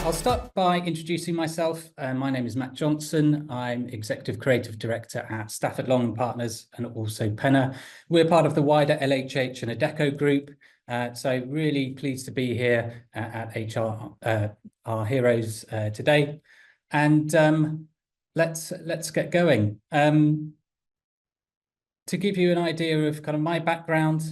I'll start by introducing myself. My name is Matt Johnson. I'm Executive Creative Director at Stafford Long & Partners and also Penner. We're part of the wider LHH and Adecco group. So really pleased to be here at HR, our heroes today. And let's get going. To give you an idea of kind of my background,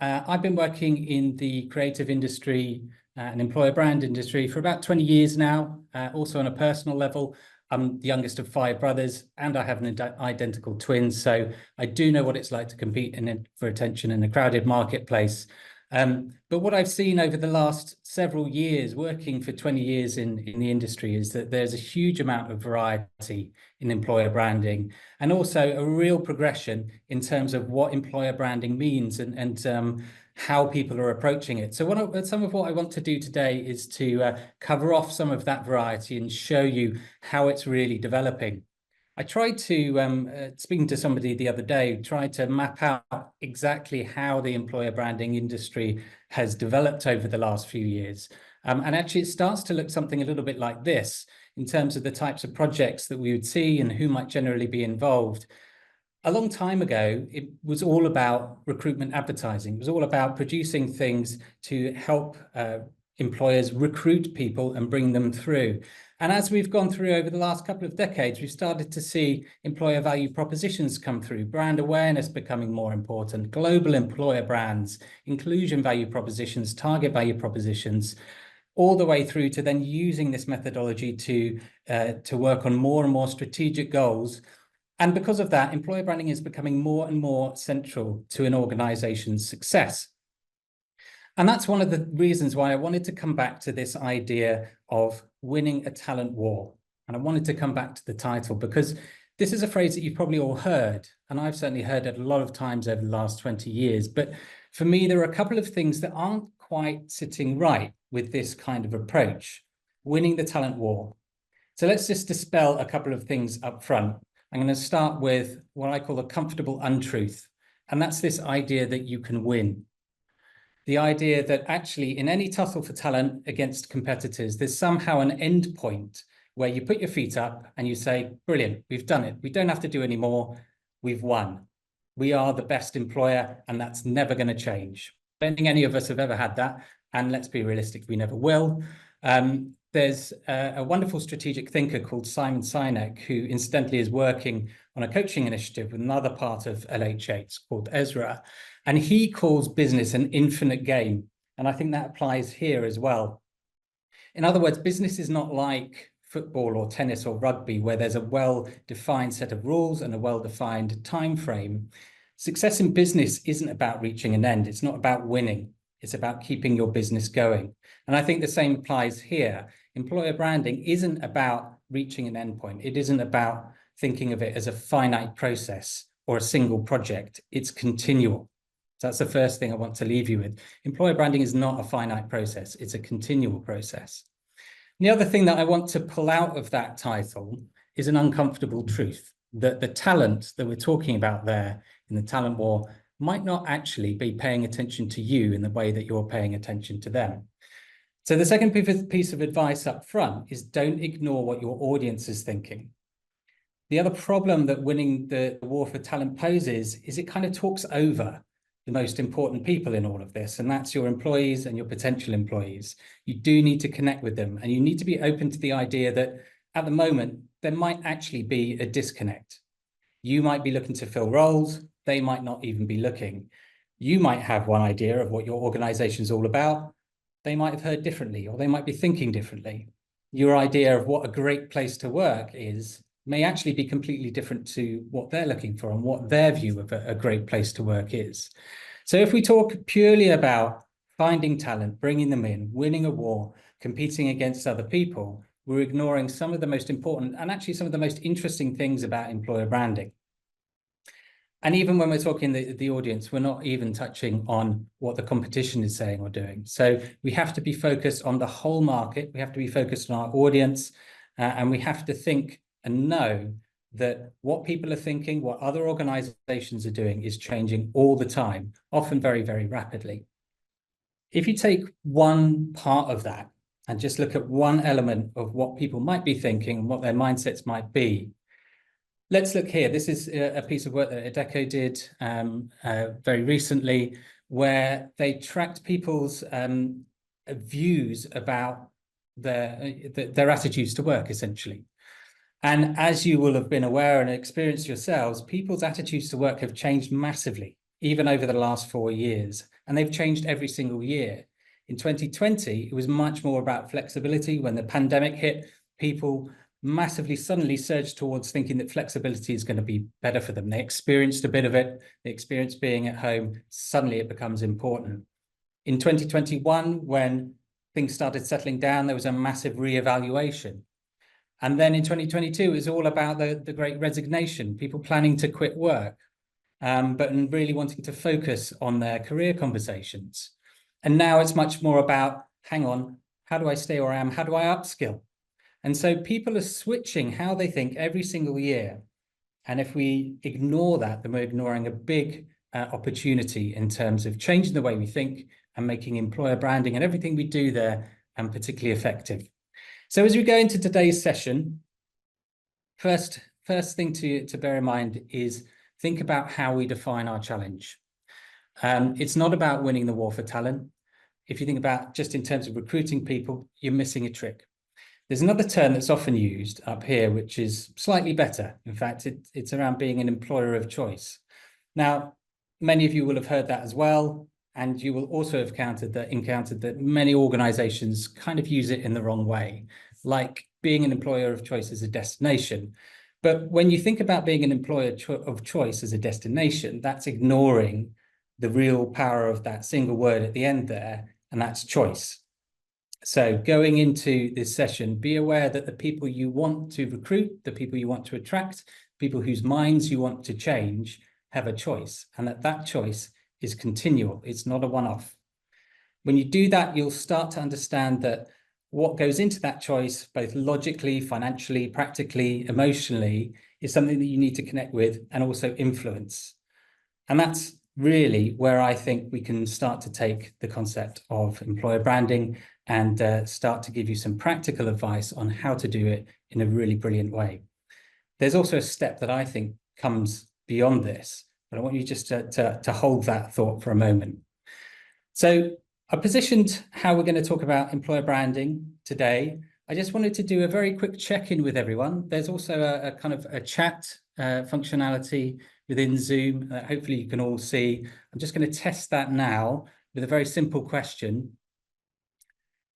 I've been working in the creative industry and employer brand industry for about 20 years now, also on a personal level. I'm the youngest of 5 brothers and I have an identical twin. So I do know what it's like to compete for attention in a crowded marketplace. But what I've seen over the last several years, working for 20 years in the industry, is that there's a huge amount of variety in employer branding and also a real progression in terms of what employer branding means and how people are approaching it. So some of what I want to do today is to cover off some of that variety and show you how it's really developing. I tried to, speaking to somebody the other day, tried to map out exactly how the employer branding industry has developed over the last few years. And actually it starts to look something a little bit like this in terms of the types of projects that we would see and who might generally be involved. A long time ago, it was all about recruitment advertising. It was all about producing things to help employers recruit people and bring them through. And as we've gone through over the last couple of decades, we've started to see employer value propositions come through, brand awareness becoming more important, global employer brands, inclusion value propositions, target value propositions, all the way through to then using this methodology to work on more and more strategic goals. And because of that, employer branding is becoming more and more central to an organization's success. And that's one of the reasons why I wanted to come back to this idea of winning a talent war. And I wanted to come back to the title because this is a phrase that you've probably all heard, and I've certainly heard it a lot of times over the last 20 years. But for me, there are a couple of things that aren't quite sitting right with this kind of approach, winning the talent war. So let's just dispel a couple of things up front. I'm going to start with what I call a comfortable untruth, and that's this idea that you can win. The idea that actually in any tussle for talent against competitors, there's somehow an end point where you put your feet up and you say, brilliant, we've done it. We don't have to do any more. We've won. We are the best employer and that's never going to change. I don't think any of us have ever had that. And let's be realistic, we never will. There's a wonderful strategic thinker called Simon Sinek, who incidentally is working on a coaching initiative with another part of LHH called Ezra. And he calls business an infinite game. And I think that applies here as well. In other words, business is not like football or tennis or rugby, where there's a well-defined set of rules and a well-defined time frame. Success in business isn't about reaching an end. It's not about winning. It's about keeping your business going. And I think the same applies here. Employer branding isn't about reaching an endpoint. It isn't about thinking of it as a finite process or a single project. It's continual. So that's the first thing I want to leave you with. Employer branding is not a finite process. It's a continual process. And the other thing that I want to pull out of that title is an uncomfortable truth, that the talent that we're talking about there in the talent war might not actually be paying attention to you in the way that you're paying attention to them. So the second piece of advice up front is don't ignore what your audience is thinking. The other problem that winning the war for talent poses is it kind of talks over the most important people in all of this, and that's your employees and your potential employees. You do need to connect with them, and you need to be open to the idea that at the moment, there might actually be a disconnect. You might be looking to fill roles. They might not even be looking. You might have one idea of what your organization is all about. They might have heard differently, or they might be thinking differently. Your idea of what a great place to work is may actually be completely different to what they're looking for and what their view of a great place to work is. So if we talk purely about finding talent, bringing them in, winning a war, competing against other people, we're ignoring some of the most important and actually some of the most interesting things about employer branding. And even when we're talking the audience, we're not even touching on what the competition is saying or doing. So we have to be focused on the whole market. We have to be focused on our audience, and we have to think and know that what people are thinking, what other organizations are doing is changing all the time, often very, very rapidly. If you take one part of that and just look at one element of what people might be thinking and what their mindsets might be. Let's look here. This is a piece of work that Adecco did very recently, where they tracked people's views about their attitudes to work, essentially. And as you will have been aware and experienced yourselves, people's attitudes to work have changed massively, even over the last 4 years. And they've changed every single year. In 2020, it was much more about flexibility. When the pandemic hit, people massively suddenly surged towards thinking that flexibility is going to be better for them. They experienced a bit of it. They experienced being at home. Suddenly it becomes important. In 2021, when things started settling down, there was a massive reevaluation. And then in 2022, it was all about the great resignation, people planning to quit work, but really wanting to focus on their career conversations. And now it's much more about, hang on, how do I stay where I am? How do I upskill? And so people are switching how they think every single year. And if we ignore that, then we're ignoring a big opportunity in terms of changing the way we think and making employer branding and everything we do there particularly effective. So as we go into today's session, first thing to bear in mind is think about how we define our challenge. It's not about winning the war for talent. If you think about just in terms of recruiting people, you're missing a trick. There's another term that's often used up here, which is slightly better. In fact, it's around being an employer of choice. Now, many of you will have heard that as well. And you will also have encountered that many organizations kind of use it in the wrong way, like being an employer of choice as a destination. But when you think about being an employer of choice as a destination, that's ignoring the real power of that single word at the end there, and that's choice. So going into this session, be aware that the people you want to recruit, the people you want to attract, people whose minds you want to change have a choice, and that choice is continual. It's not a one-off. When you do that, you'll start to understand that what goes into that choice, both logically, financially, practically, emotionally, is something that you need to connect with and also influence. And that's really where I think we can start to take the concept of employer branding and start to give you some practical advice on how to do it in a really brilliant way. There's also a step that I think comes beyond this, but I want you just to hold that thought for a moment. So I positioned how we're going to talk about employer branding today. I just wanted to do a very quick check-in with everyone. There's also a kind of a chat functionality within Zoom that hopefully you can all see. I'm just going to test that now with a very simple question.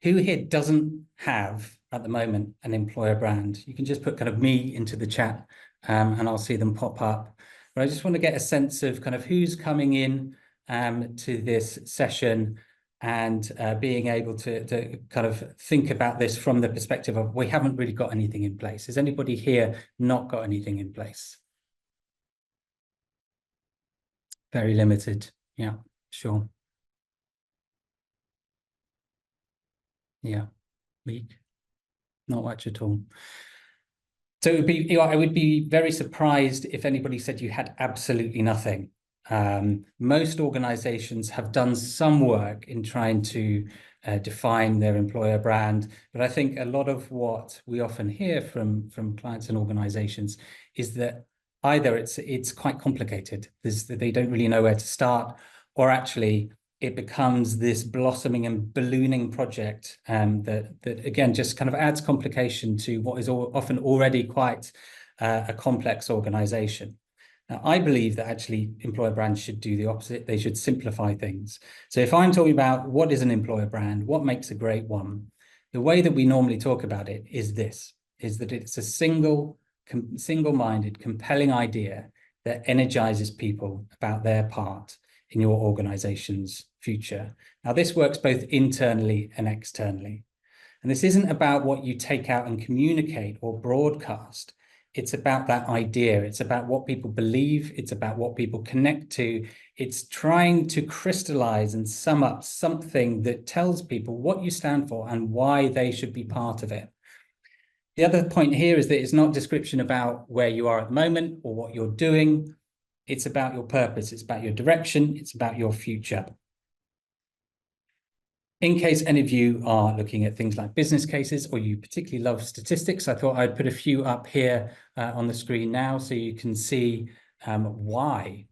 Who here doesn't have, at the moment, an employer brand? You can just put kind of me into the chat and I'll see them pop up. But I just want to get a sense of kind of who's coming in to this session and being able to kind of think about this from the perspective of we haven't really got anything in place. Has anybody here not got anything in place? Very limited. Yeah, sure. Yeah, weak. Not much at all. So it would be, I would be very surprised if anybody said you had absolutely nothing. Most organizations have done some work in trying to define their employer brand, but I think a lot of what we often hear from clients and organizations is that either it's quite complicated, they don't really know where to start, or actually it becomes this blossoming and ballooning project that again just kind of adds complication to what is often already quite a complex organization. Now, I believe that actually employer brands should do the opposite. They should simplify things. So if I'm talking about what is an employer brand, what makes a great one, the way that we normally talk about it is this, is that it's a single-minded, compelling idea that energizes people about their part in your organization's future. Now, this works both internally and externally. And this isn't about what you take out and communicate or broadcast. It's about that idea. It's about what people believe. It's about what people connect to. It's trying to crystallize and sum up something that tells people what you stand for and why they should be part of it. The other point here is that it's not description about where you are at the moment or what you're doing. It's about your purpose. It's about your direction. It's about your future. In case any of you are looking at things like business cases or you particularly love statistics, I thought I'd put a few up here on the screen now so you can see why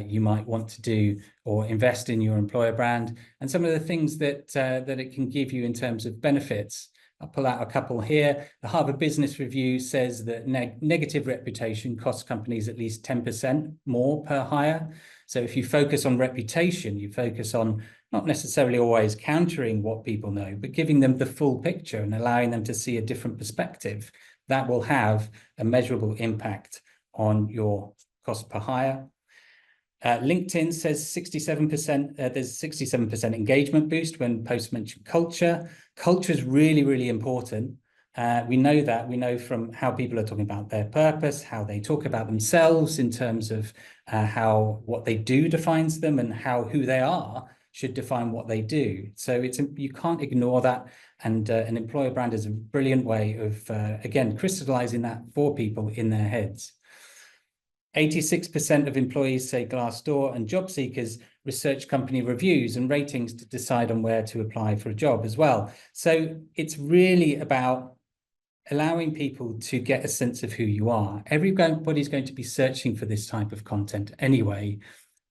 you might want to do or invest in your employer brand and some of the things that that it can give you in terms of benefits. I'll pull out a couple here. The Harvard Business Review says that negative reputation costs companies at least 10% more per hire. So if you focus on reputation, you focus on not necessarily always countering what people know, but giving them the full picture and allowing them to see a different perspective, that will have a measurable impact on your cost per hire. LinkedIn says 67%, there's 67% engagement boost when posts mention culture. Culture is really, really important. We know that. We know from how people are talking about their purpose, how they talk about themselves in terms of how what they do defines them and how who they are should define what they do. So you can't ignore that. And an employer brand is a brilliant way of, again, crystallizing that for people in their heads. 86% of employees say Glassdoor and job seekers research company reviews and ratings to decide on where to apply for a job as well. So it's really about allowing people to get a sense of who you are. Everybody's going to be searching for this type of content anyway,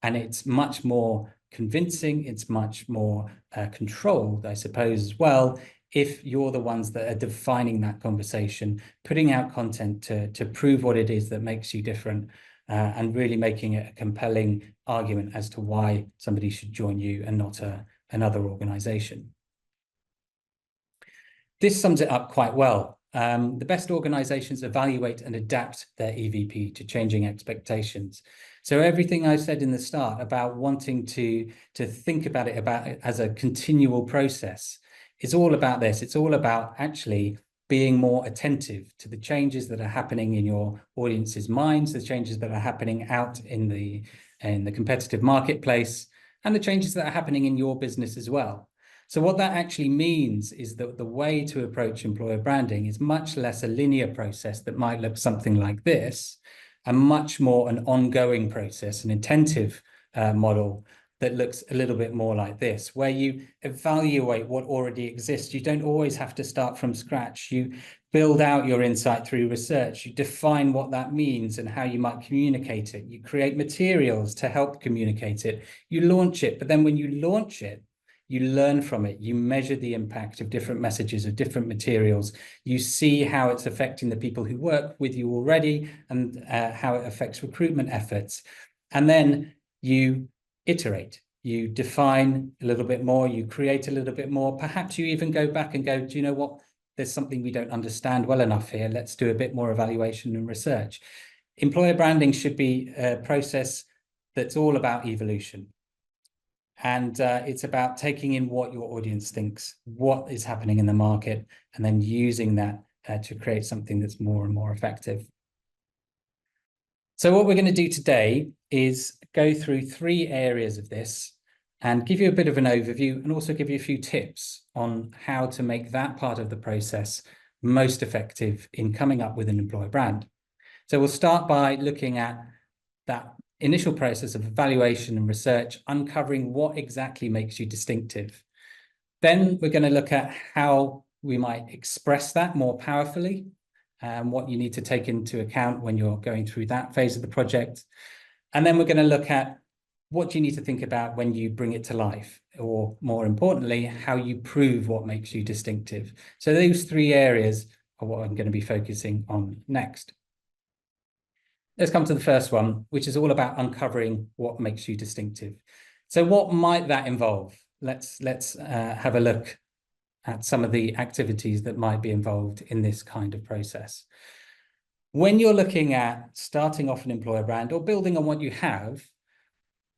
and it's much more convincing, it's much more controlled, I suppose, as well, if you're the ones that are defining that conversation, putting out content to prove what it is that makes you different, and really making it a compelling argument as to why somebody should join you and not another organization. This sums it up quite well. The best organizations evaluate and adapt their EVP to changing expectations. So everything I said in the start about wanting to think about it as a continual process is all about this. It's all about actually being more attentive to the changes that are happening in your audience's minds, the changes that are happening out in the competitive marketplace, and the changes that are happening in your business as well. So what that actually means is that the way to approach employer branding is much less a linear process that might look something like this, and much more an ongoing process, an attentive model that looks a little bit more like this, where you evaluate what already exists. You don't always have to start from scratch. You build out your insight through research. You define what that means and how you might communicate it. You create materials to help communicate it. You launch it, but then when you launch it, you learn from it. You measure the impact of different messages, of different materials. You see how it's affecting the people who work with you already and how it affects recruitment efforts. And then you iterate, you define a little bit more, you create a little bit more. Perhaps you even go back and go, do you know what? There's something we don't understand well enough here. Let's do a bit more evaluation and research. Employer branding should be a process that's all about evolution. And it's about taking in what your audience thinks, what is happening in the market, and then using that to create something that's more and more effective. So what we're going to do today is go through 3 areas of this and give you a bit of an overview and also give you a few tips on how to make that part of the process most effective in coming up with an employer brand. So we'll start by looking at that initial process of evaluation and research, uncovering what exactly makes you distinctive. Then we're going to look at how we might express that more powerfully, and what you need to take into account when you're going through that phase of the project. And then we're going to look at what you need to think about when you bring it to life, or more importantly, how you prove what makes you distinctive. So those 3 areas are what I'm going to be focusing on next. Let's come to the first one, which is all about uncovering what makes you distinctive. So what might that involve? Let's have a look at some of the activities that might be involved in this kind of process. When you're looking at starting off an employer brand or building on what you have,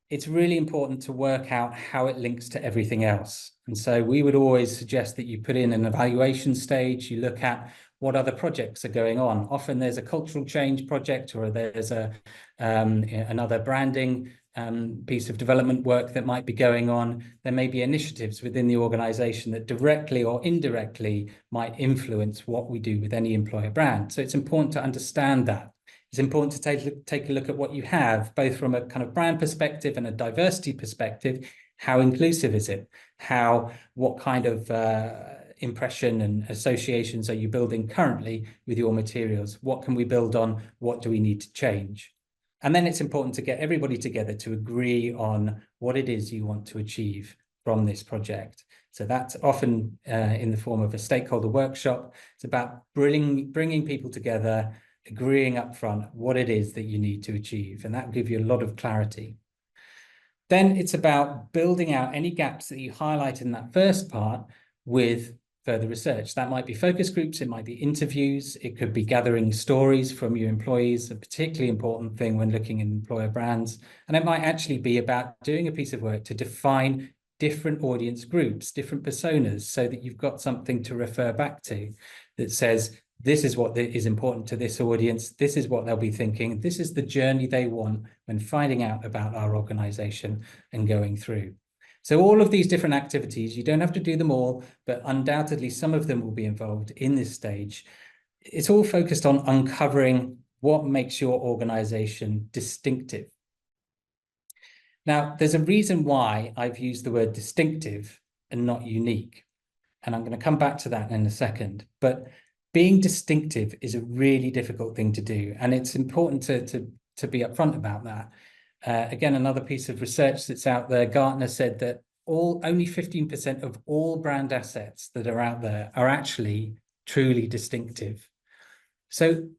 it's really important to work out how it links to everything else. And so we would always suggest that you put in an evaluation stage, you look at what other projects are going on. Often there's a cultural change project, or there's another branding piece of development work that might be going on. There may be initiatives within the organization that directly or indirectly might influence what we do with any employer brand. So it's important to understand that. It's important to take a look at what you have, both from a kind of brand perspective and a diversity perspective. How inclusive is it? What kind of impression and associations are you building currently with your materials? What can we build on? What do we need to change? And then it's important to get everybody together to agree on what it is you want to achieve from this project. So that's often in the form of a stakeholder workshop. It's about bringing people together, agreeing up front what it is that you need to achieve, and that will give you a lot of clarity. Then it's about building out any gaps that you highlight in that first part with further research. That might be focus groups, it might be interviews, it could be gathering stories from your employees, a particularly important thing when looking at employer brands. And it might actually be about doing a piece of work to define different audience groups, different personas, so that you've got something to refer back to that says, this is what is important to this audience, this is what they'll be thinking, this is the journey they want when finding out about our organization and going through. So all of these different activities, you don't have to do them all, but undoubtedly some of them will be involved in this stage. It's all focused on uncovering what makes your organization distinctive. Now, there's a reason why I've used the word distinctive and not unique, and I'm going to come back to that in a second. But being distinctive is a really difficult thing to do, and it's important to be upfront about that. Again, another piece of research that's out there, Gartner said that only 15% of all brand assets that are out there are actually truly distinctive. So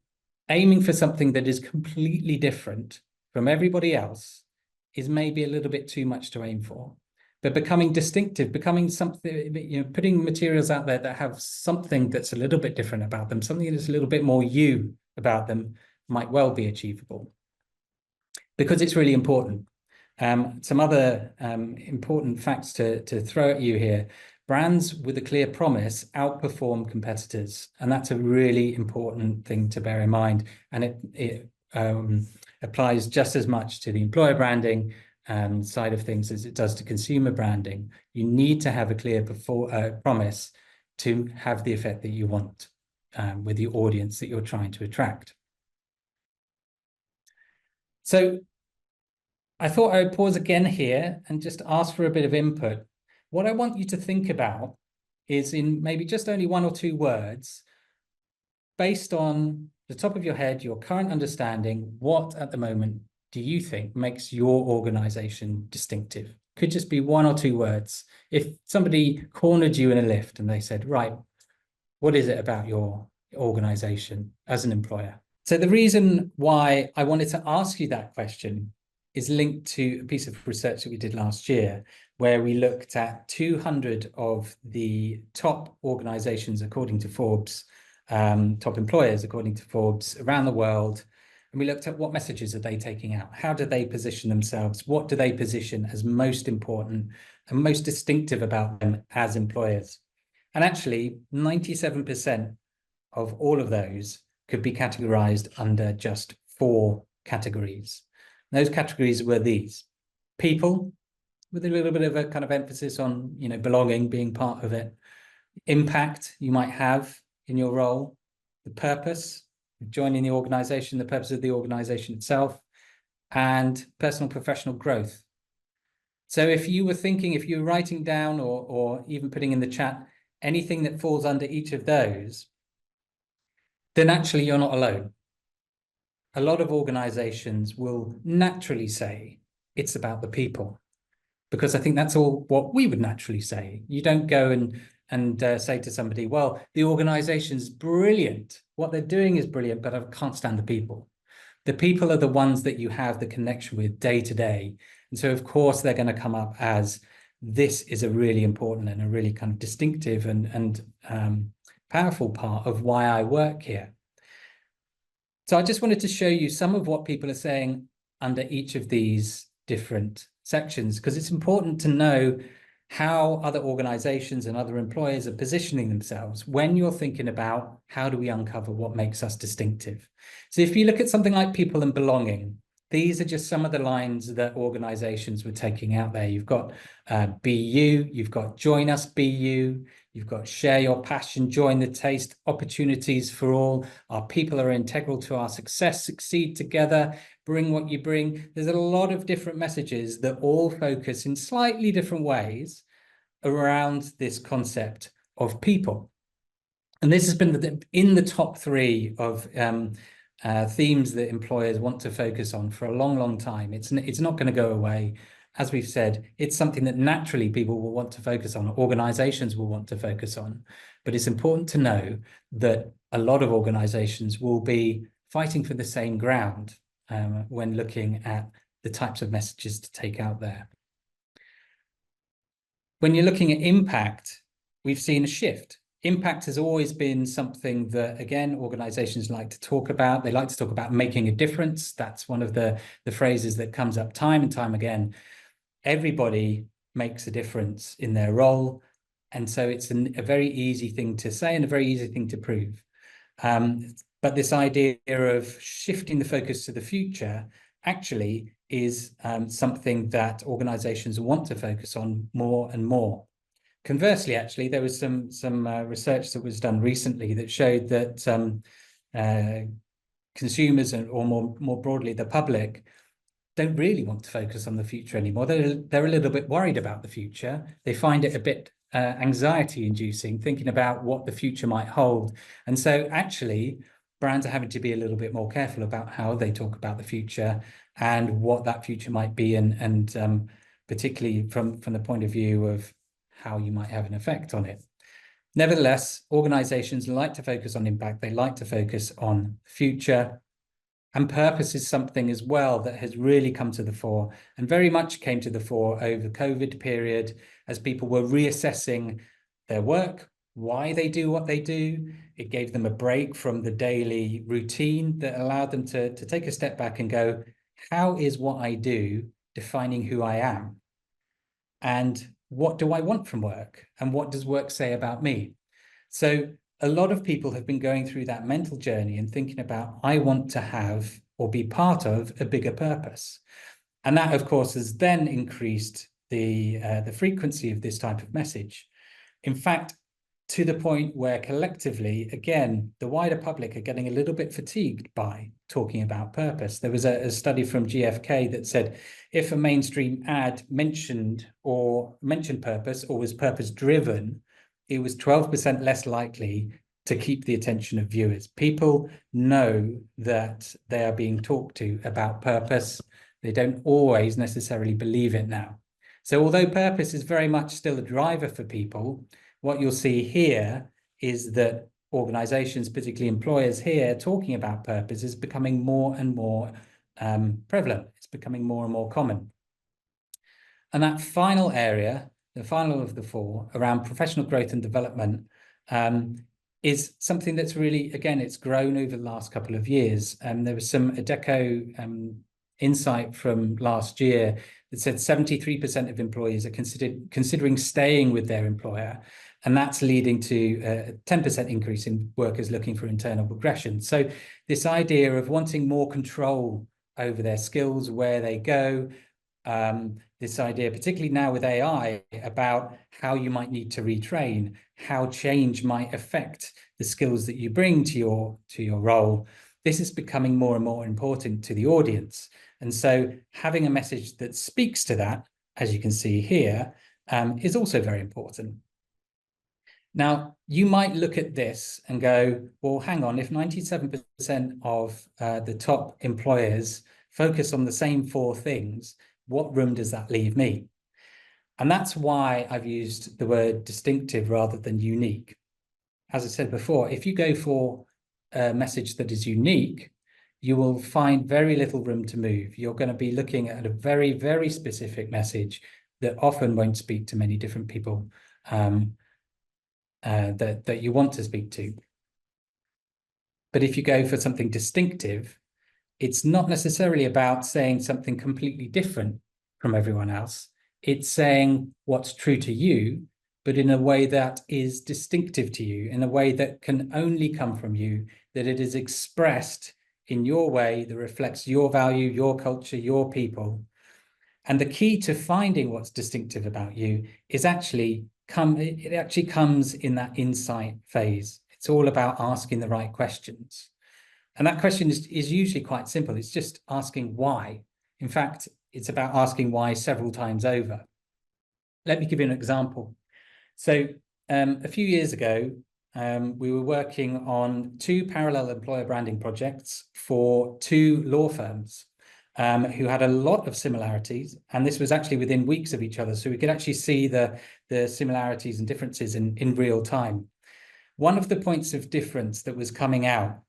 aiming for something that is completely different from everybody else is maybe a little bit too much to aim for. But becoming distinctive, becoming something, putting materials out there that have something that's a little bit different about them, something that's a little bit more you about them, might well be achievable, because it's really important. Some other important facts to throw at you here. Brands with a clear promise outperform competitors, and that's a really important thing to bear in mind. And it applies just as much to the employer branding side of things as it does to consumer branding. You need to have a clear promise to have the effect that you want with the audience that you're trying to attract. So I thought I would pause again here and just ask for a bit of input. What I want you to think about is, in maybe just only 1 or 2 words, based on the top of your head, your current understanding, what at the moment do you think makes your organization distinctive? Could just be 1 or 2 words. If somebody cornered you in a lift and they said, right, what is it about your organization as an employer? So the reason why I wanted to ask you that question is linked to a piece of research that we did last year, where we looked at 200 of the top organizations according to Forbes, top employers according to Forbes around the world. And we looked at what messages are they taking out? How do they position themselves? What do they position as most important and most distinctive about them as employers? And actually, 97% of all of those could be categorized under just 4 categories. And those categories were these: people, with a little bit of a kind of emphasis on, belonging, being part of it; impact you might have in your role; the purpose, joining the organization, the purpose of the organization itself; and personal professional growth. So if you were writing down or even putting in the chat anything that falls under each of those, then actually you're not alone. A lot of organizations will naturally say it's about the people, because I think that's all what we would naturally say. You don't go and say to somebody, well, the organization's brilliant, what they're doing is brilliant, but I can't stand the people. The people are the ones that you have the connection with day to day. And so, of course, they're going to come up as, this is a really important and a really kind of distinctive and powerful part of why I work here. So I just wanted to show you some of what people are saying under each of these different sections, because it's important to know how other organizations and other employers are positioning themselves when you're thinking about how do we uncover what makes us distinctive. So if you look at something like people and belonging, These are just some of the lines that organizations were taking out there. You've got BU, you've got join us BU, you've got share your passion, join the taste, opportunities for all, our people are integral to our success, succeed together, bring what you bring. There's a lot of different messages that all focus in slightly different ways around this concept of people. And this has been in the top three of themes that employers want to focus on for a long, long time. It's not going to go away. As we've said, it's something that naturally people will want to focus on, organizations will want to focus on. But it's important to know that a lot of organizations will be fighting for the same ground when looking at the types of messages to take out there. When you're looking at impact, we've seen a shift. Impact has always been something that, again, organizations like to talk about. They like to talk about making a difference. That's one of the phrases that comes up time and time again. Everybody makes a difference in their role. And so it's a very easy thing to say and a very easy thing to prove. But this idea of shifting the focus to the future actually is something that organizations want to focus on more and more. Conversely, actually, there was some research that was done recently that showed that consumers or more broadly the public don't really want to focus on the future anymore. They're a little bit worried about the future. They find it a bit anxiety inducing, thinking about what the future might hold. And so actually brands are having to be a little bit more careful about how they talk about the future and what that future might be, and particularly from the point of view of how you might have an effect on it. Nevertheless, organizations like to focus on impact. They like to focus on future. And purpose is something as well that has really come to the fore and very much came to the fore over the COVID period as people were reassessing their work, why they do what they do. It gave them a break from the daily routine that allowed them to take a step back and go, how is what I do defining who I am? And what do I want from work? And what does work say about me? So a lot of people have been going through that mental journey and thinking about, I want to have or be part of a bigger purpose. And that, of course, has then increased the frequency of this type of message. In fact, to the point where collectively, again, the wider public are getting a little bit fatigued by talking about purpose. There was a study from GfK that said if a mainstream ad mentioned purpose or was purpose driven, it was 12% less likely to keep the attention of viewers. People know that they are being talked to about purpose. They don't always necessarily believe it now. So although purpose is very much still a driver for people, what you'll see here is that organizations, particularly employers here, talking about purpose is becoming more and more prevalent. It's becoming more and more common. And that final area, the final of the four, around professional growth and development, is something that's really, again, it's grown over the last couple of years. There was some Adecco insight from last year that said 73% of employees are considering staying with their employer. And that's leading to a 10% increase in workers looking for internal progression. So this idea of wanting more control over their skills, where they go, this idea, particularly now with AI, about how you might need to retrain, how change might affect the skills that you bring to your role. This is becoming more and more important to the audience. And so having a message that speaks to that, as you can see here, is also very important. Now, you might look at this and go, well, hang on, if 97% of the top employers focus on the same four things, what room does that leave me? And that's why I've used the word distinctive rather than unique. As I said before, if you go for a message that is unique, you will find very little room to move. You're going to be looking at a very, very specific message that often won't speak to many different people that you want to speak to. But if you go for something distinctive, it's not necessarily about saying something completely different from everyone else. It's saying what's true to you, but in a way that is distinctive to you, in a way that can only come from you, that it is expressed in your way that reflects your value, your culture, your people. And the key to finding what's distinctive about you is actually comes in that insight phase. It's all about asking the right questions. And that question is usually quite simple. It's just asking why. In fact, it's about asking why several times over. Let me give you an example. So a few years ago, we were working on 2 parallel employer branding projects for 2 law firms who had a lot of similarities. And this was actually within weeks of each other. So we could actually see the similarities and differences in real time. One of the points of difference that was coming out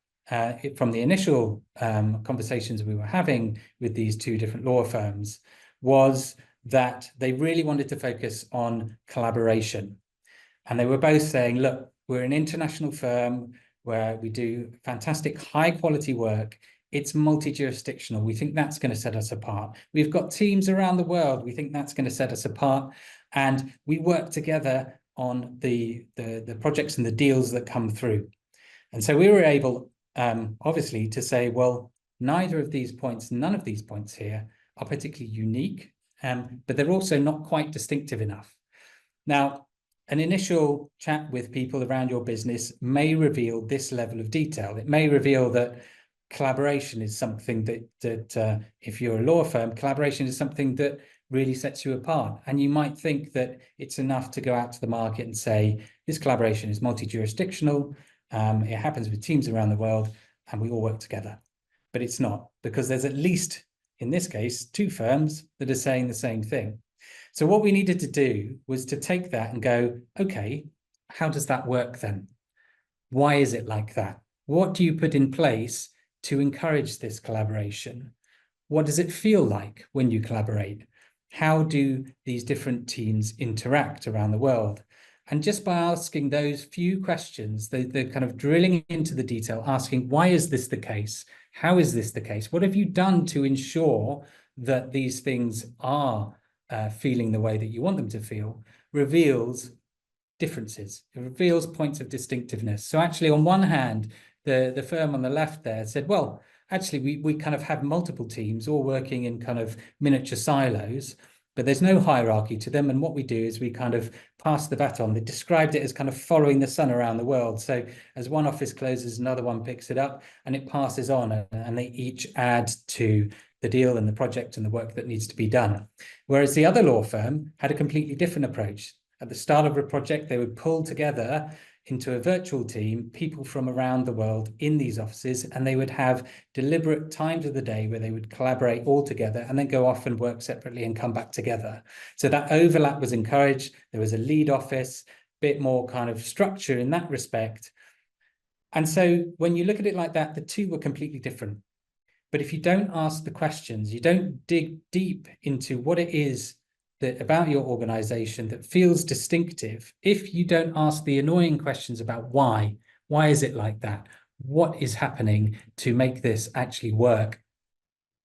from the initial conversations we were having with these 2 different law firms was that they really wanted to focus on collaboration. And they were both saying, look, we're an international firm where we do fantastic high quality work. It's multi-jurisdictional. We think that's going to set us apart. We've got teams around the world. We think that's going to set us apart. And we work together on the projects and the deals that come through. And so we were able, obviously, to say, well, neither of these points, none of these points here are particularly unique, but they're also not quite distinctive enough. Now, an initial chat with people around your business may reveal this level of detail. It may reveal that collaboration is something that if you're a law firm, collaboration is something that really sets you apart. And you might think that it's enough to go out to the market and say, this collaboration is multi-jurisdictional, it happens with teams around the world, and we all work together. But it's not, because there's at least, in this case, 2 firms that are saying the same thing. So what we needed to do was to take that and go, okay, how does that work then? Why is it like that? What do you put in place to encourage this collaboration? What does it feel like when you collaborate? How do these different teams interact around the world? And just by asking those few questions, the kind of drilling into the detail, asking, why is this the case? How is this the case? What have you done to ensure that these things are feeling the way that you want them to feel, reveals differences. It reveals points of distinctiveness. So actually, on one hand, the firm on the left there said, well, actually, we kind of have multiple teams all working in kind of miniature silos, but there's no hierarchy to them. And what we do is we kind of pass the baton. They described it as kind of following the sun around the world. So as one office closes, another one picks it up and it passes on, and they each add to the deal and the project and the work that needs to be done. Whereas the other law firm had a completely different approach. At the start of a project, they would pull together into a virtual team people from around the world in these offices, and they would have deliberate times of the day where they would collaborate all together and then go off and work separately and come back together. So that overlap was encouraged. There was a lead office, a bit more kind of structure in that respect. And so when you look at it like that, the 2 were completely different. But if you don't ask the questions, you don't dig deep into what it is that about your organization that feels distinctive, if you don't ask the annoying questions about why is it like that? What is happening to make this actually work?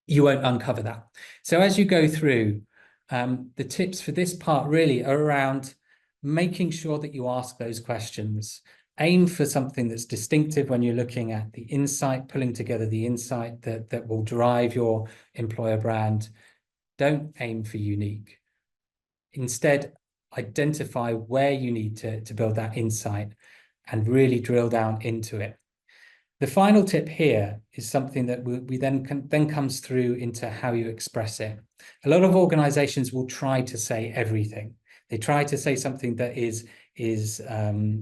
You won't uncover that. So as you go through, the tips for this part really are around making sure that you ask those questions. Aim for something that's distinctive when you're looking at the insight, pulling together the insight that will drive your employer brand. Don't aim for unique. Instead, identify where you need to build that insight and really drill down into it. The final tip here is something that we then comes through into how you express it. A lot of organizations will try to say everything. They try to say something that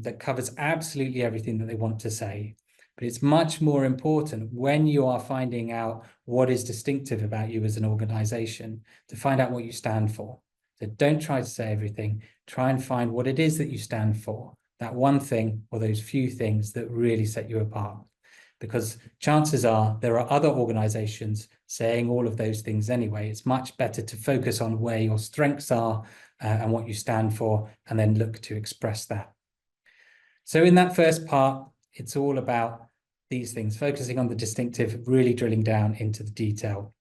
that covers absolutely everything that they want to say. But it's much more important when you are finding out what is distinctive about you as an organization to find out what you stand for. So don't try to say everything. Try and find what it is that you stand for, that one thing or those few things that really set you apart. Because chances are there are other organizations saying all of those things anyway. It's much better to focus on where your strengths are and what you stand for, and then look to express that. So in that first part, it's all about these things, focusing on the distinctive, really drilling down into the detail.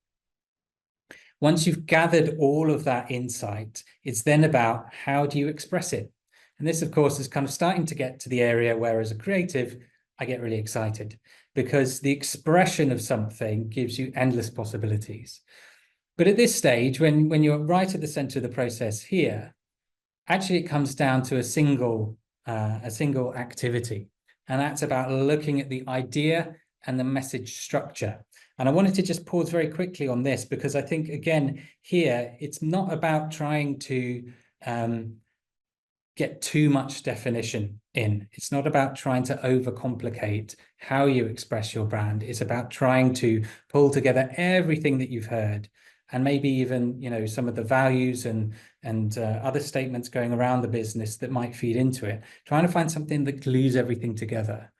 Once you've gathered all of that insight, it's then about how do you express it? And this, of course, is kind of starting to get to the area where, as a creative, I get really excited, because the expression of something gives you endless possibilities. But at this stage, when you're right at the center of the process here, actually it comes down to a single activity. And that's about looking at the idea and the message structure. And I wanted to just pause very quickly on this, because I think, again, here, it's not about trying to get too much definition in. It's not about trying to overcomplicate how you express your brand. It's about trying to pull together everything that you've heard, and maybe even, you know, some of the values and other statements going around the business that might feed into it, trying to find something that glues everything together.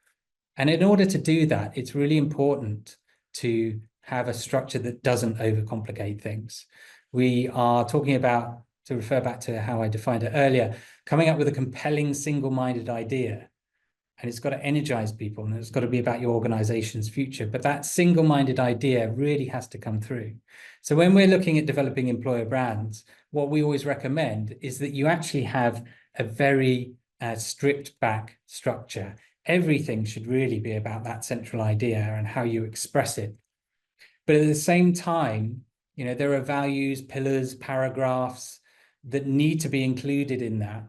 And in order to do that, it's really important to have a structure that doesn't overcomplicate things. We are talking about, to refer back to how I defined it earlier, coming up with a compelling single-minded idea. And it's got to energize people, and it's got to be about your organization's future. But that single-minded idea really has to come through. So when we're looking at developing employer brands, what we always recommend is that you actually have a very stripped back structure. Everything should really be about that central idea and how you express it. But at the same time, you know, there are values, pillars, paragraphs that need to be included in that.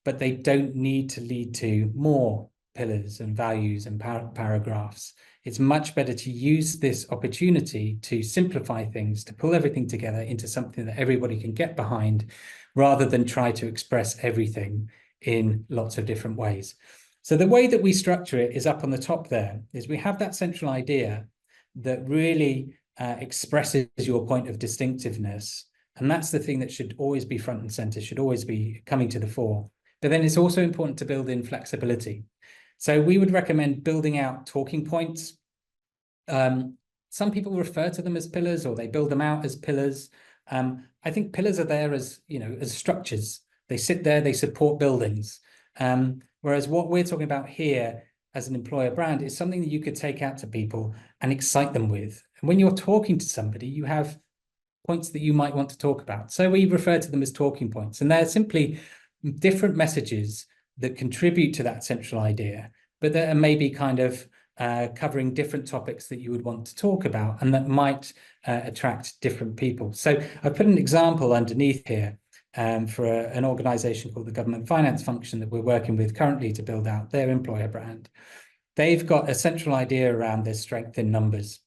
But they don't need to lead to more pillars and values and paragraphs. It's much better to use this opportunity to simplify things, to pull everything together into something that everybody can get behind, rather than try to express everything in lots of different ways. So the way that we structure it is up on the top there, is we have that central idea that really expresses your point of distinctiveness. And that's the thing that should always be front and center, should always be coming to the fore. But then it's also important to build in flexibility. So we would recommend building out talking points. Some people refer to them as pillars, or they build them out as pillars. I think pillars are there as, you know, as structures. They sit there, they support buildings. Whereas what we're talking about here as an employer brand is something that you could take out to people and excite them with. And when you're talking to somebody, you have points that you might want to talk about. So we refer to them as talking points, and they're simply different messages that contribute to that central idea, but that are maybe kind of covering different topics that you would want to talk about, and that might attract different people. So I put an example underneath here for an organization called the Government Finance Function that we're working with currently to build out their employer brand. They've got a central idea around their strength in numbers,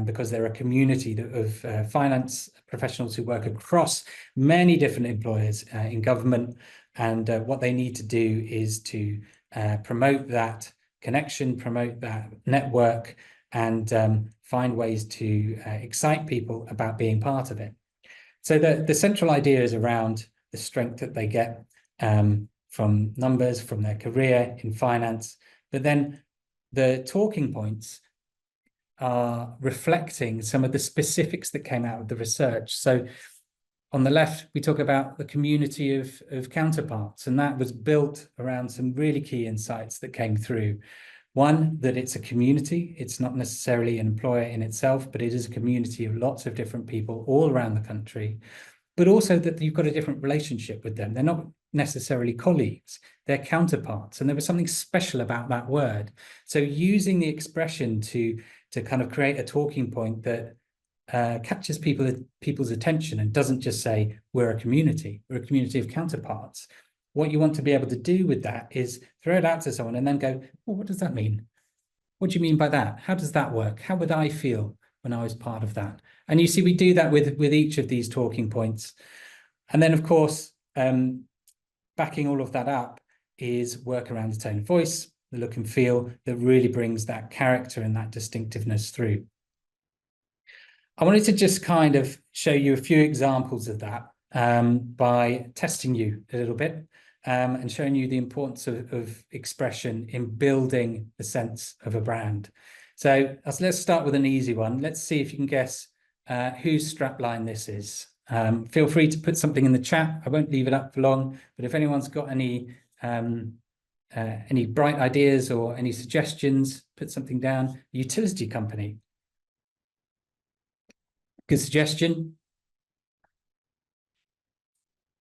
because they're a community of finance professionals who work across many different employers in government. And what they need to do is to promote that connection, promote that network, and find ways to excite people about being part of it. So the central idea is around the strength that they get from numbers, from their career in finance. But then the talking points are reflecting some of the specifics that came out of the research. So on the left, we talk about the community of counterparts, and that was built around some really key insights that came through. One, that it's a community. It's not necessarily an employer in itself, but it is a community of lots of different people all around the country. But also that you've got a different relationship with them. They're not necessarily colleagues, they're counterparts. And there was something special about that word. So using the expression to kind of create a talking point that captures people's attention and doesn't just say, we're a community of counterparts. What you want to be able to do with that is throw it out to someone and then go, well, what does that mean? What do you mean by that? How does that work? How would I feel when I was part of that? And you see, we do that with each of these talking points. And then, of course, backing all of that up is work around the tone of voice, the look and feel that really brings that character and that distinctiveness through. I wanted to just kind of show you a few examples of that by testing you a little bit and showing you the importance of expression in building the sense of a brand. So let's start with an easy one. Let's see if you can guess whose strapline this is. Feel free to put something in the chat. I won't leave it up for long, but if anyone's got any bright ideas or any suggestions, put something down. Utility company. Good suggestion.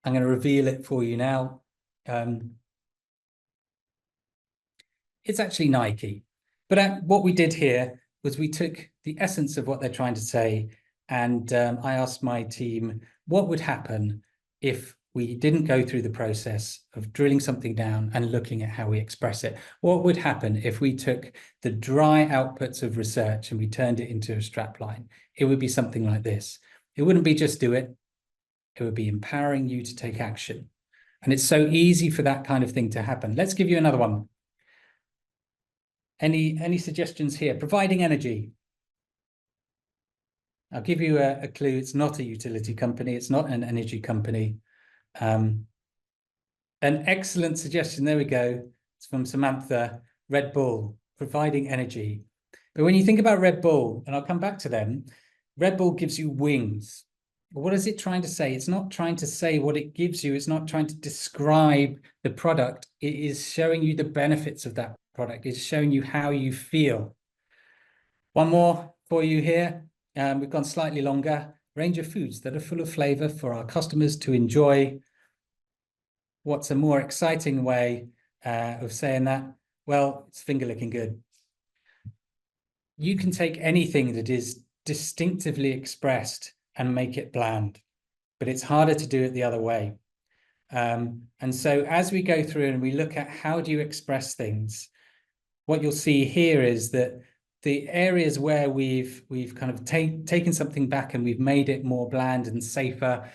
I'm going to reveal it for you now. it's actually Nike. But what we did here was we took the essence of what they're trying to say, and I asked my team what would happen if we didn't go through the process of drilling something down and looking at how we express it. What would happen if we took the dry outputs of research and we turned it into a strapline? It would be something like this. It wouldn't be just do it. It would be empowering you to take action. And it's so easy for that kind of thing to happen. Let's give you another one. Any suggestions here? Providing energy. I'll give you a clue. It's not a utility company. It's not an energy company. An excellent suggestion. There we go. It's from Samantha. Red Bull, providing energy. But when you think about Red Bull, and I'll come back to them, Red Bull gives you wings. But what is it trying to say? It's not trying to say what it gives you. It's not trying to describe the product. It is showing you the benefits of that product. It's showing you how you feel. One more for you here. We've gone slightly longer. Range of foods that are full of flavor for our customers to enjoy. What's a more exciting way of saying that? Well, it's finger licking good. You can take anything that is distinctively expressed and make it bland, but it's harder to do it the other way. And so as we go through and we look at how do you express things, what you'll see here is that the areas where we've kind of taken something back and we've made it more bland and safer,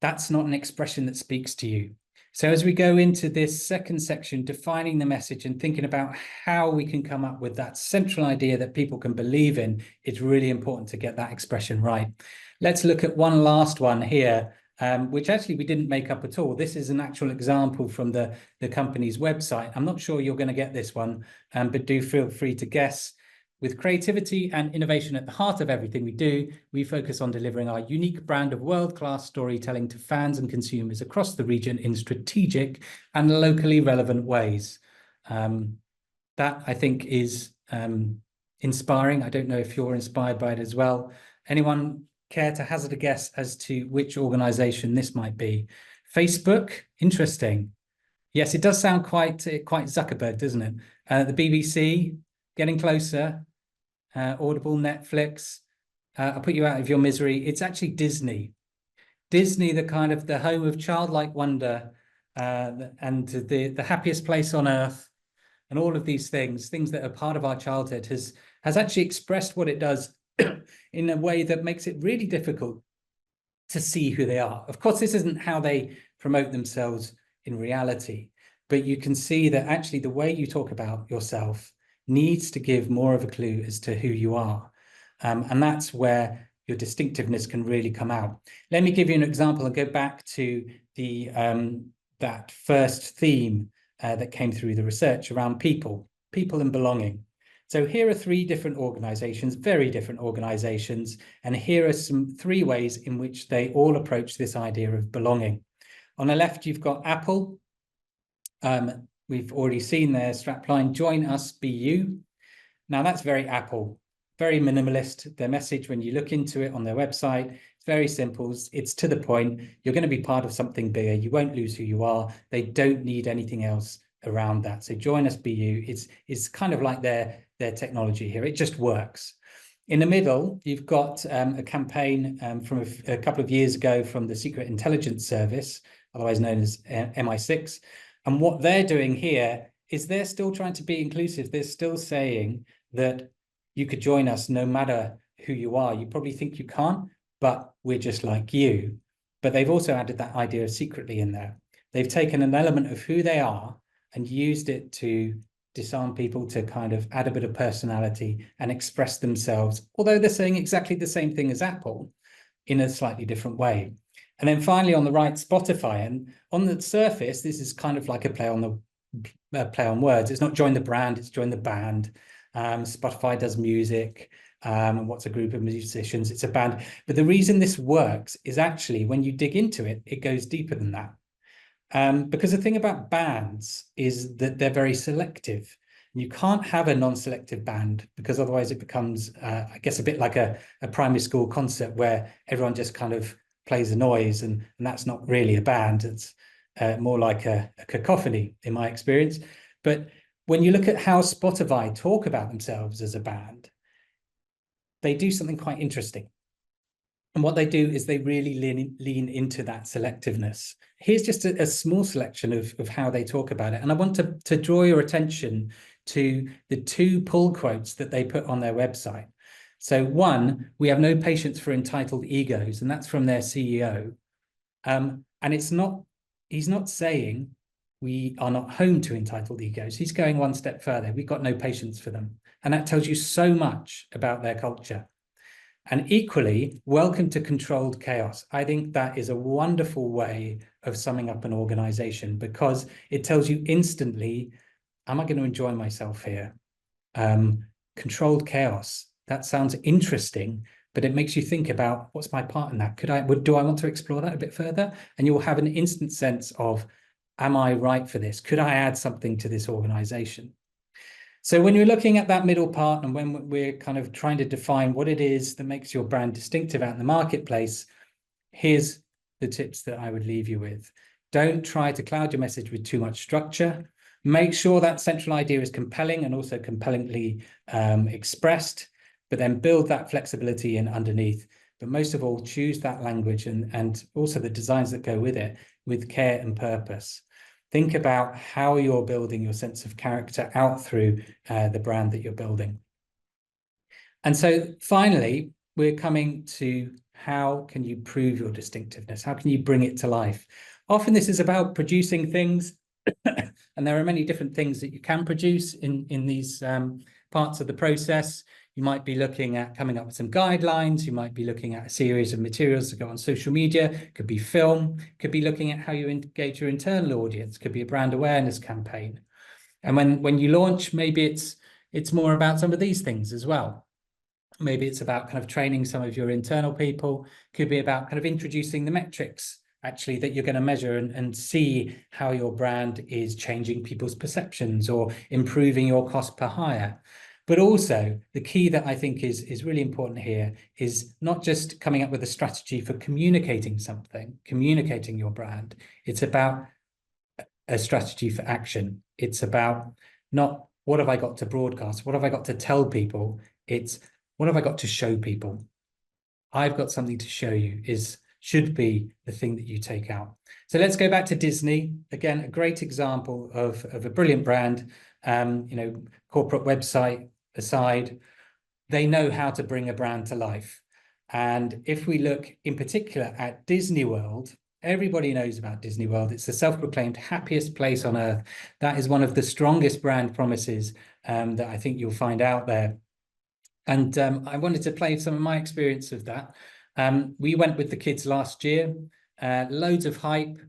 that's not an expression that speaks to you. So as we go into this second section, defining the message and thinking about how we can come up with that central idea that people can believe in, it's really important to get that expression right. Let's look at one last one here, which actually we didn't make up at all. This is an actual example from the company's website. I'm not sure you're going to get this one, but do feel free to guess. With creativity and innovation at the heart of everything we do, we focus on delivering our unique brand of world-class storytelling to fans and consumers across the region in strategic and locally relevant ways. That, I think, is inspiring. I don't know if you're inspired by it as well. Anyone care to hazard a guess as to which organization this might be? Facebook? Interesting. Yes, it does sound quite Zuckerberg, doesn't it? The BBC, getting closer. Audible, Netflix. I'll put you out of your misery. It's actually Disney. Disney, the kind of the home of childlike wonder and the happiest place on earth, and all of these things that are part of our childhood, has actually expressed what it does in a way that makes it really difficult to see who they are. Of course, this isn't how they promote themselves in reality, but you can see that actually the way you talk about yourself needs to give more of a clue as to who you are. And that's where your distinctiveness can really come out. Let me give you an example and go back to the that first theme that came through the research around people and belonging. So here are three different organizations, very different organizations, and here are three ways in which they all approach this idea of belonging. On the left, you've got Apple. We've already seen their strapline, join us, be you. Now that's very Apple, very minimalist. Their message, when you look into it on their website, it's very simple. It's to the point. You're going to be part of something bigger. You won't lose who you are. They don't need anything else around that. So join us, be you. It's kind of like their technology here. It just works. In the middle, you've got a campaign from a couple of years ago from the Secret Intelligence Service, otherwise known as MI6. And what they're doing here is they're still trying to be inclusive. They're still saying that you could join us no matter who you are. You probably think you can't, but we're just like you. But they've also added that idea of secretly in there. They've taken an element of who they are and used it to disarm people, to kind of add a bit of personality and express themselves, although they're saying exactly the same thing as Apple in a slightly different way. And then finally on the right, Spotify. And on the surface, this is kind of like a play on words. It's not join the brand, it's join the band. Spotify does music. What's a group of musicians? It's a band. But the reason this works is actually when you dig into it, it goes deeper than that. Because the thing about bands is that they're very selective. You can't have a non-selective band because otherwise it becomes, I guess, a bit like a primary school concert where everyone just kind of plays a noise, and that's not really a band. It's more like a cacophony in my experience. But when you look at how Spotify talk about themselves as a band, they do something quite interesting. And what they do is they really lean into that selectiveness. Here's just a small selection of how they talk about it. And I want to draw your attention to the 2 pull quotes that they put on their website. So one, we have no patience for entitled egos, and that's from their CEO. And he's not saying we are not home to entitled egos. He's going one step further. We've got no patience for them. And that tells you so much about their culture. And equally, welcome to controlled chaos. I think that is a wonderful way of summing up an organization, because it tells you instantly, am I going to enjoy myself here? Controlled chaos. That sounds interesting, but it makes you think about, what's my part in that? Do I want to explore that a bit further? And you'll have an instant sense of, am I right for this? Could I add something to this organization? So when you're looking at that middle part, and when we're kind of trying to define what it is that makes your brand distinctive out in the marketplace, here's the tips that I would leave you with. Don't try to cloud your message with too much structure. Make sure that central idea is compelling and also compellingly expressed, but then build that flexibility in underneath. But most of all, choose that language and also the designs that go with it with care and purpose. Think about how you're building your sense of character out through the brand that you're building. And so finally, we're coming to, how can you prove your distinctiveness? How can you bring it to life? Often this is about producing things, and there are many different things that you can produce in these parts of the process. You might be looking at coming up with some guidelines. You might be looking at a series of materials to go on social media. It could be film, could be looking at how you engage your internal audience, could be a brand awareness campaign. And when you launch, maybe it's more about some of these things as well. Maybe it's about kind of training some of your internal people, could be about kind of introducing the metrics actually that you're going to measure and see how your brand is changing people's perceptions or improving your cost per hire. But also the key that I think is really important here is not just coming up with a strategy for communicating something, communicating your brand. It's about a strategy for action. It's about not what have I got to broadcast, what have I got to tell people? It's what have I got to show people? I've got something to show you should be the thing that you take out. So let's go back to Disney. Again, a great example of a brilliant brand. Corporate website aside, they know how to bring a brand to life. And if we look in particular at Disney World, everybody knows about Disney World. It's the self-proclaimed happiest place on earth. That is one of the strongest brand promises that I think you'll find out there. And I wanted to play some of my experience of that. We went with the kids last year, loads of hype,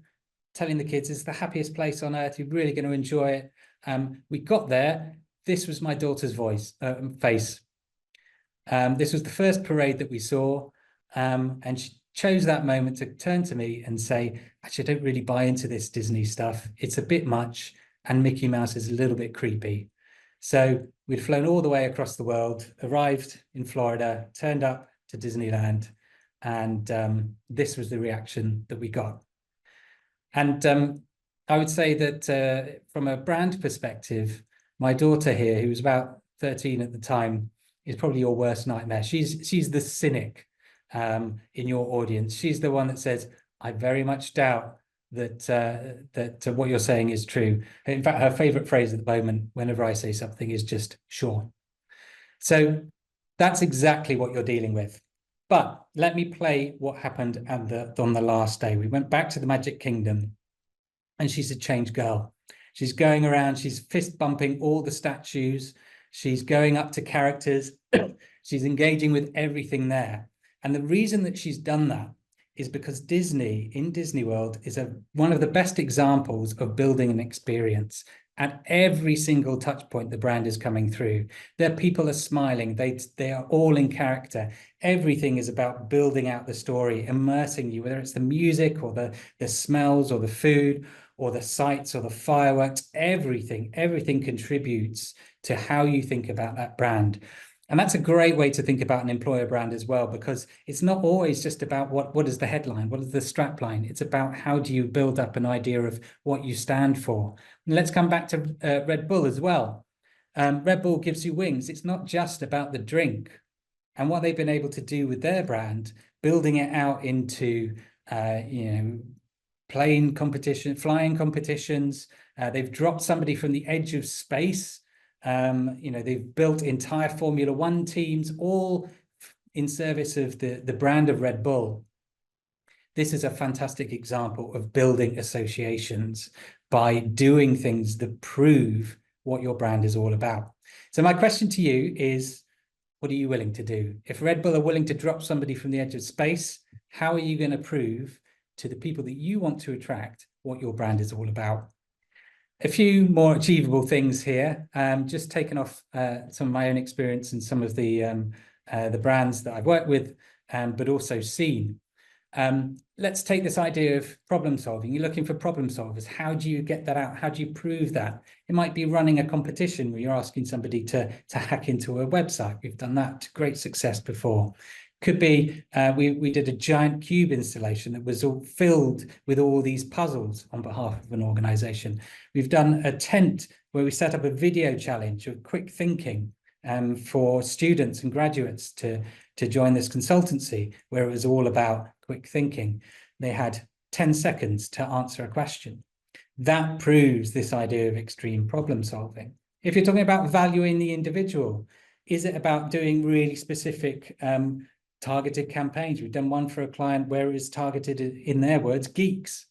telling the kids it's the happiest place on earth. You're really going to enjoy it. We got there. This was my daughter's face. This was the first parade that we saw. And she chose that moment to turn to me and say, actually, I don't really buy into this Disney stuff. It's a bit much. And Mickey Mouse is a little bit creepy. So we'd flown all the way across the world, arrived in Florida, turned up to Disneyland. And this was the reaction that we got. And I would say that from a brand perspective, my daughter here, who was about 13 at the time, is probably your worst nightmare. She's the cynic in your audience. She's the one that says, I very much doubt that what you're saying is true. In fact, her favorite phrase at the moment, whenever I say something, is just sure. So that's exactly what you're dealing with. But let me play what happened on the last day. We went back to the Magic Kingdom, and she's a changed girl. She's going around, she's fist bumping all the statues. She's going up to characters. She's engaging with everything there. And the reason that she's done that is because Disney, in Disney World, is one of the best examples of building an experience. At every single touch point, the brand is coming through. Their people are smiling. They are all in character. Everything is about building out the story, immersing you, whether it's the music or the smells or the food or the sights or the fireworks. Everything contributes to how you think about that brand. And that's a great way to think about an employer brand as well, because it's not always just about what is the headline, what is the strapline. It's about how do you build up an idea of what you stand for. And let's come back to Red Bull as well. Red Bull gives you wings. It's not just about the drink. And what they've been able to do with their brand, building it out into, flying competitions. They've dropped somebody from the edge of space. They've built entire Formula One teams, all in service of the brand of Red Bull. This is a fantastic example of building associations by doing things that prove what your brand is all about. So my question to you is, what are you willing to do? If Red Bull are willing to drop somebody from the edge of space, how are you going to prove to the people that you want to attract what your brand is all about? A few more achievable things here, just taken off some of my own experience and some of the brands that I've worked with, but also seen. Let's take this idea of problem solving. You're looking for problem solvers. How do you get that out? How do you prove that? It might be running a competition where you're asking somebody to hack into a website. We've done that to great success before. Could be, we did a giant cube installation that was all filled with all these puzzles on behalf of an organization. We've done a tent where we set up a video challenge of quick thinking for students and graduates to join this consultancy, where it was all about quick thinking. They had 10 seconds to answer a question. That proves this idea of extreme problem solving. If you're talking about valuing the individual, is it about doing really specific targeted campaigns? We've done one for a client where it was targeted, in their words, geeks.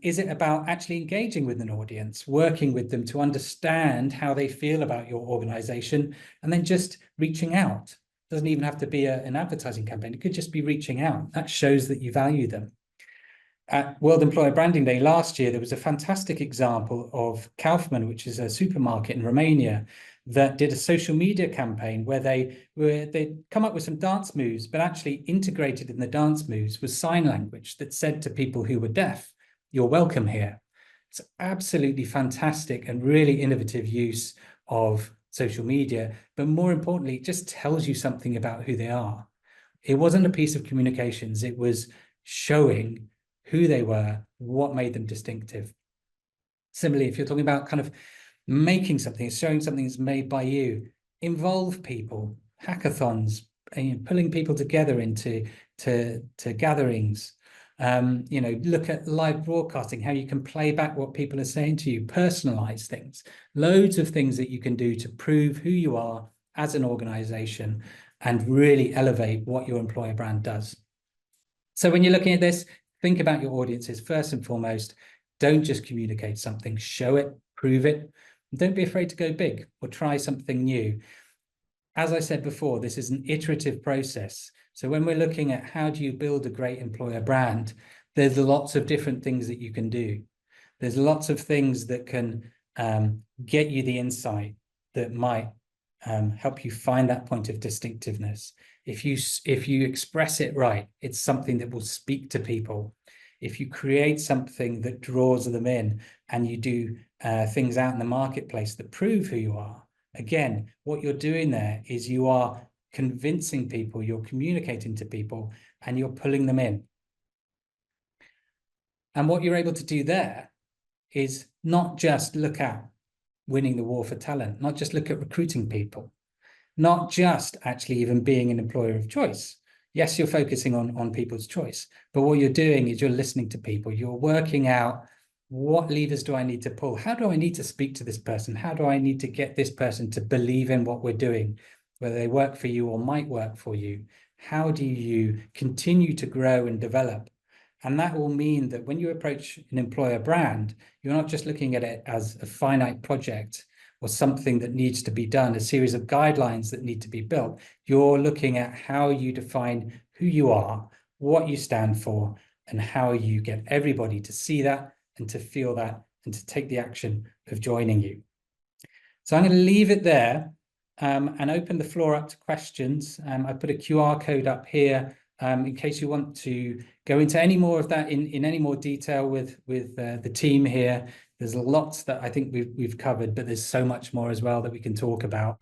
Is it about actually engaging with an audience, working with them to understand how they feel about your organization, and then just reaching out? It doesn't even have to be an advertising campaign. It could just be reaching out. That shows that you value them. At World Employer Branding Day last year, there was a fantastic example of Kaufman, which is a supermarket in Romania, that did a social media campaign where they'd come up with some dance moves, but actually integrated in the dance moves was sign language that said to people who were deaf, "You're welcome here." It's absolutely fantastic and really innovative use of social media, but more importantly, it just tells you something about who they are. It wasn't a piece of communications, it was showing who they were, what made them distinctive. Similarly, if you're talking about kind of making something, showing something that's made by you, involve people, hackathons, pulling people together into gatherings. Look at live broadcasting, how you can play back what people are saying to you, personalize things, loads of things that you can do to prove who you are as an organization and really elevate what your employer brand does. So when you're looking at this, think about your audiences first and foremost. Don't just communicate something, show it, prove it. Don't be afraid to go big or try something new. As I said before, this is an iterative process. So when we're looking at how do you build a great employer brand, there's lots of different things that you can do. There's lots of things that can get you the insight that might help you find that point of distinctiveness. If you express it right, it's something that will speak to people. If you create something that draws them in and you do things out in the marketplace that prove who you are, again, what you're doing there is you are convincing people, you're communicating to people, and you're pulling them in. And what you're able to do there is not just look at winning the war for talent, not just look at recruiting people, not just actually even being an employer of choice. Yes, you're focusing on people's choice, but what you're doing is you're listening to people. You're working out, what levers do I need to pull? How do I need to speak to this person? How do I need to get this person to believe in what we're doing, whether they work for you or might work for you? How do you continue to grow and develop? And that will mean that when you approach an employer brand, you're not just looking at it as a finite project or something that needs to be done, a series of guidelines that need to be built. You're looking at how you define who you are, what you stand for, and how you get everybody to see that and to feel that and to take the action of joining you. So I'm going to leave it there and open the floor up to questions. I put a QR code up here in case you want to go into any more of that in any more detail with the team here. There's lots that I think we've covered, but there's so much more as well that we can talk about.